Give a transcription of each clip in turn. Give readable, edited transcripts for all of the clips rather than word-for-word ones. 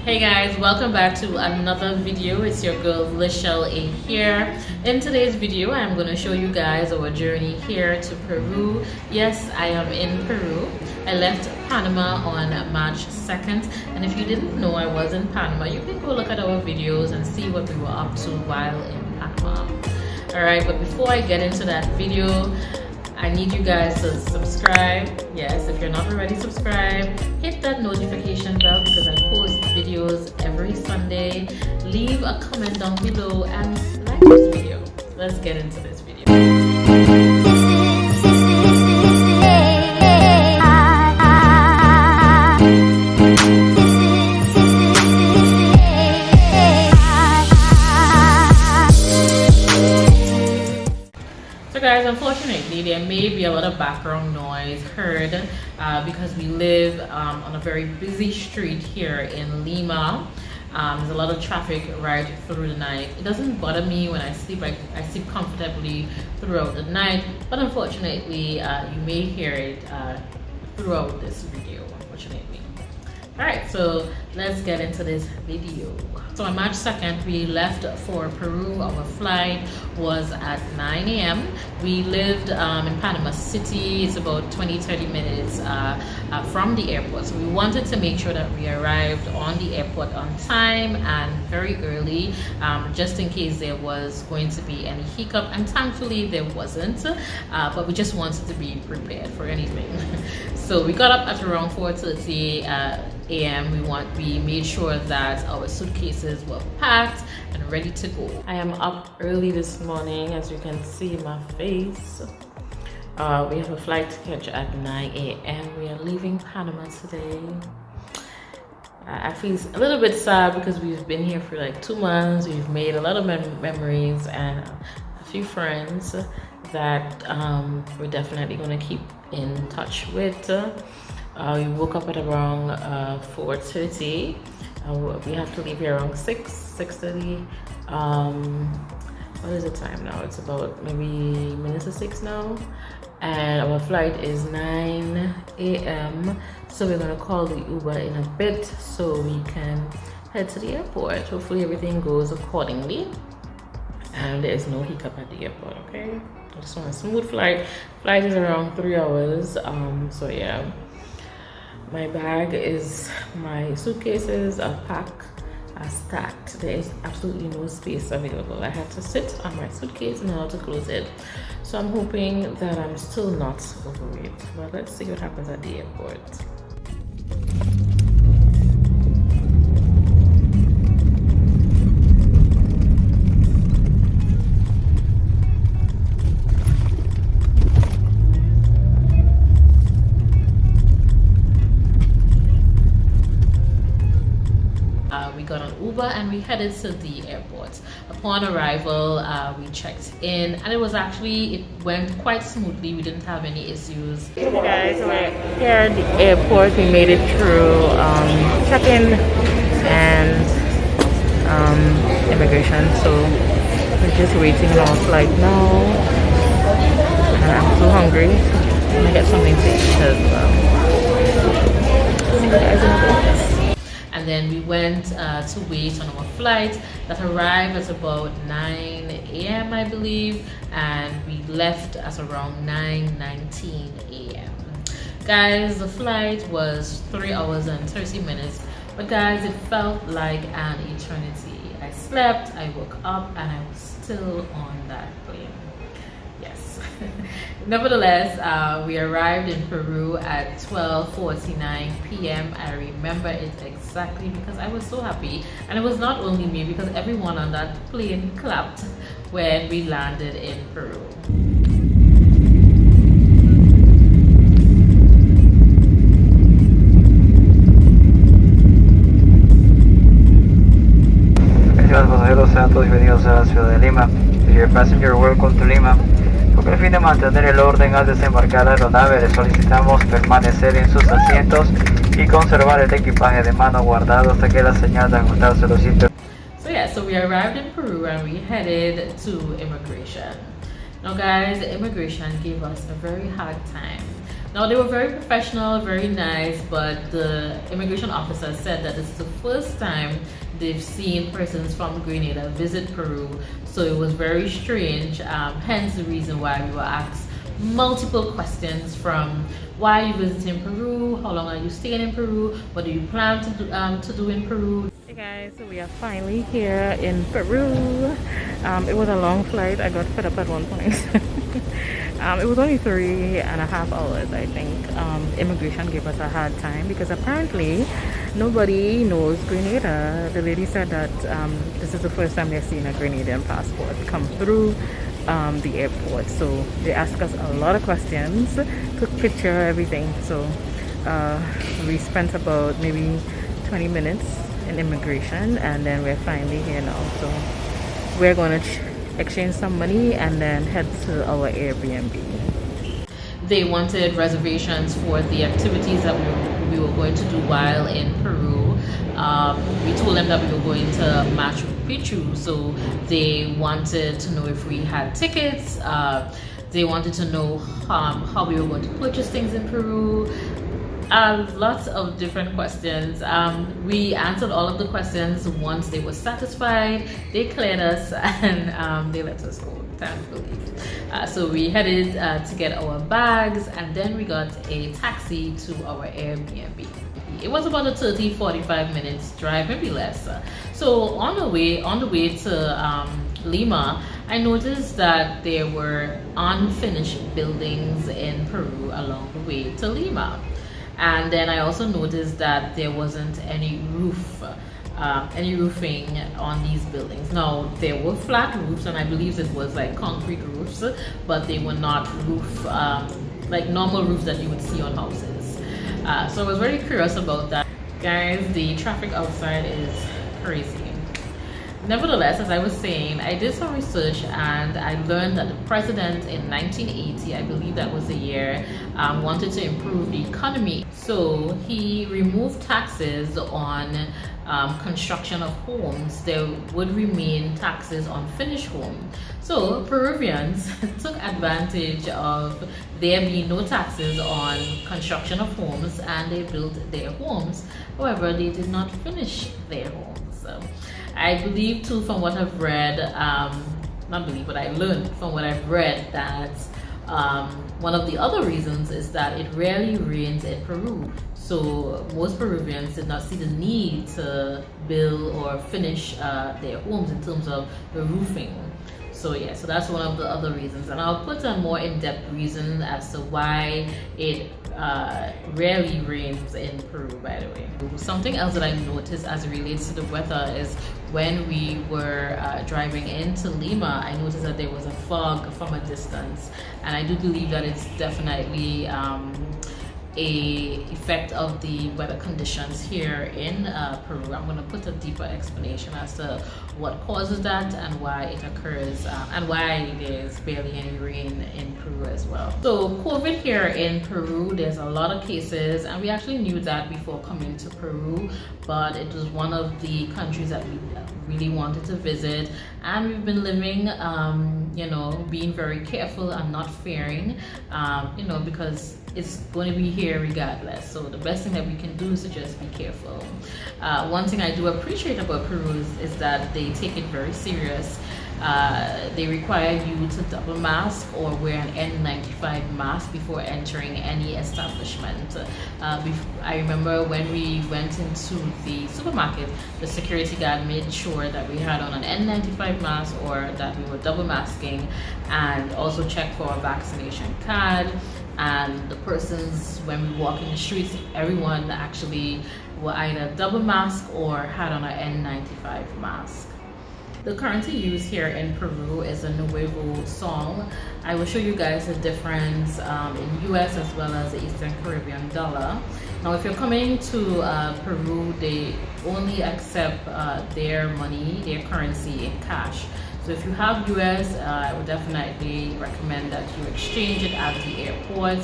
Hey guys, welcome back to another video. It's your girl iamlichellea here. In today's video, I'm going to show you guys our journey here to Peru. Yes, I am in Peru. I left Panama on March 2nd, and if you didn't know I was in Panama, you can go look at our videos and see what we were up to while in Panama. Alright, but before I get into that video, I need you guys to subscribe. Yes, if you're not already subscribed, hit that notification bell because I post videos every Sunday. Leave a comment down below and like this video. Let's get into this video. So guys, unfortunately there may be a lot of background noise heard because we live on a very busy street here in Lima. There's a lot of traffic right through the night. It doesn't bother me when I sleep. I sleep comfortably throughout the night, but unfortunately you may hear it throughout this video, unfortunately. Alright, so let's get into this video. So on March 2nd, we left for Peru. Our flight was at 9 a.m. We lived in Panama City. It's about 20-30 minutes from the airport. So we wanted to make sure that we arrived on the airport on time and very early, just in case there was going to be any hiccup. And thankfully there wasn't, but we just wanted to be prepared for anything. So we got up at around 4:30 a.m. We made sure that our suitcases were packed and ready to go. I am up early this morning, as you can see in my face. We have a flight to catch at 9 a.m. We are leaving Panama today. I feel a little bit sad because we've been here for like 2 months. We've made a lot of memories and a few friends that we're definitely going to keep in touch with. We woke up at around 4:30. We have to leave here around 6:30. What is the time now? It's about maybe minutes to 6 now, and our flight is 9 a.m. so we're gonna call the Uber in a bit so we can head to the airport. Hopefully everything goes accordingly and there is no hiccup at the airport. Okay, I just want a smooth flight. Flight is around 3 hours. So yeah, my bag is, my suitcases are packed, are stacked. There is absolutely no space available. I had to sit on my suitcase in order to close it. So I'm hoping that I'm still not overweight. But let's see what happens at the airport. We got an Uber and we headed to the airport. Upon arrival, we checked in and it went quite smoothly. We didn't have any issues. Hey guys, we're here at the airport. We made it through check-in and immigration. So we're just waiting on our flight now. And I'm so hungry. I'm gonna get something to eat as well. See you guys in a bit. And then we went to wait on our flight that arrived at about 9 a.m. I believe, and we left at around 9:19 a.m. Guys, the flight was 3 hours and 30 minutes, but guys, it felt like an eternity. I slept, I woke up, and I was still on that plane. Yes. Nevertheless, we arrived in Peru at 12:49 p.m. I remember it exactly because I was so happy, and it was not only me because everyone on that plane clapped when we landed in Peru. Pasajeros, sean todos bienvenidos a la ciudad de Lima. Dear passenger, welcome to Lima. Con el fin de mantener el orden al desembarcar la aeronave, le solicitamos permanecer en sus asientos y conservar el equipaje de mano guardado hasta que la señal de ajustarse lo siente. So yeah, so we arrived in Peru and we headed to immigration. Now guys, the immigration gave us a very hard time. Now they were very professional, very nice, but the immigration officer said that this is the first time they've seen persons from Grenada visit Peru, so it was very strange, hence the reason why we were asked multiple questions from why are you visiting Peru, how long are you staying in Peru, what do you plan to do in Peru. Hey guys, so we are finally here in Peru. It was a long flight. I got fed up at one point. It was only 3.5 hours, I think. Immigration gave us a hard time because apparently nobody knows Grenada. The lady said that this is the first time they're seeing a Grenadian passport come through the airport. So they asked us a lot of questions, took picture, everything. So we spent about maybe 20 minutes in immigration, and then we're finally here now. So we're going to exchange some money and then head to our Airbnb. They wanted reservations for the activities that we were going to do while in Peru. We told them that we were going to Machu Picchu, so they wanted to know if we had tickets. They wanted to know how we were going to purchase things in Peru. Lots of different questions. We answered all of the questions. Once they were satisfied, they cleared us and they let us go, thankfully. So we headed to get our bags, and then we got a taxi to our Airbnb. It was about a 30-45 minutes drive, maybe less. So on the way to Lima, I noticed that there were unfinished buildings in Peru along the way to Lima. And then I also noticed that there wasn't any roofing on these buildings. Now there were flat roofs, and I believe it was like concrete roofs, but they were not like normal roofs that you would see on houses. So I was very curious about that. Guys, the traffic outside is crazy. Nevertheless, as I was saying, I did some research and I learned that the president in 1980, I believe that was the year, wanted to improve the economy. So he removed taxes on construction of homes. There would remain taxes on finished homes. So Peruvians took advantage of there being no taxes on construction of homes, and they built their homes. However, they did not finish their homes. I believe too, from what I've read, not believe, but I learned from what I've read that one of the other reasons is that it rarely rains in Peru. So most Peruvians did not see the need to build or finish their homes in terms of the roofing. So yeah, so that's one of the other reasons, and I'll put a more in-depth reason as to why it rarely rains in Peru, by the way. Something else that I noticed as it relates to the weather is when we were driving into Lima, I noticed that there was a fog from a distance, and I do believe that it's definitely a effect of the weather conditions here in Peru. I'm going to put a deeper explanation as to what causes that and why it occurs and why there's barely any rain in Peru as well. So COVID here in Peru, there's a lot of cases, and we actually knew that before coming to Peru, but it was one of the countries that we really wanted to visit, and we've been living being very careful and not fearing, because it's going to be here regardless. So the best thing that we can do is to just be careful. One thing I do appreciate about Peru is that they take it very serious. They require you to double mask or wear an N95 mask before entering any establishment. I remember when we went into the supermarket, the security guard made sure that we had on an N95 mask or that we were double masking, and also checked for a vaccination card. And the persons, when we walk in the streets, everyone actually were either double mask or had on an N95 mask. The currency used here in Peru is a Nuevo Sol. I will show you guys the difference in US as well as the Eastern Caribbean dollar. Now if you're coming to Peru, they only accept their money, their currency in cash. So if you have US, I would definitely recommend that you exchange it at the airport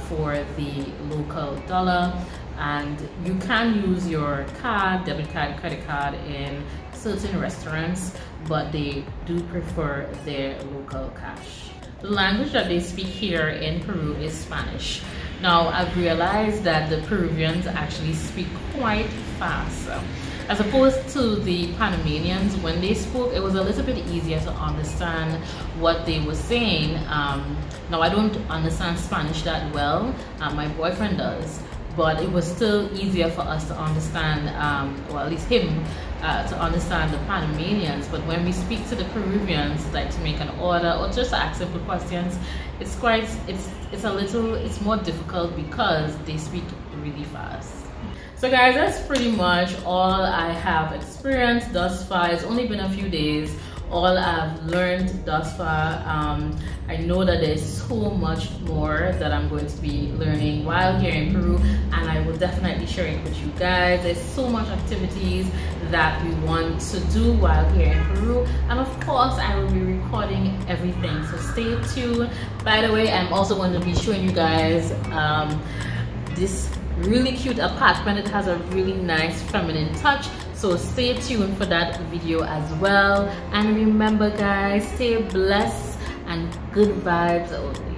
for the local dollar. And you can use your card, debit card, credit card in certain restaurants, but they do prefer their local cash. the language that they speak here in Peru is Spanish. Now, I've realized that the Peruvians actually speak quite fast. As opposed to the Panamanians, when they spoke, it was a little bit easier to understand what they were saying. Now, I don't understand Spanish that well. My boyfriend does. But it was still easier for us to understand, well, at least him, to understand the Panamanians. But when we speak to the Peruvians, like to make an order or just to ask simple questions, it's more difficult because they speak really fast. So guys, that's pretty much all I have experienced thus far. It's only been a few days. All I've learned thus far. I know that there's so much more that I'm going to be learning while here in Peru, and I will definitely share it with you guys. There's so much activities that we want to do while here in Peru, and of course I will be recording everything, so stay tuned. By the way, I'm also going to be showing you guys this really cute apartment. It has a really nice feminine touch, so stay tuned for that video as well. And remember guys, stay blessed and good vibes only.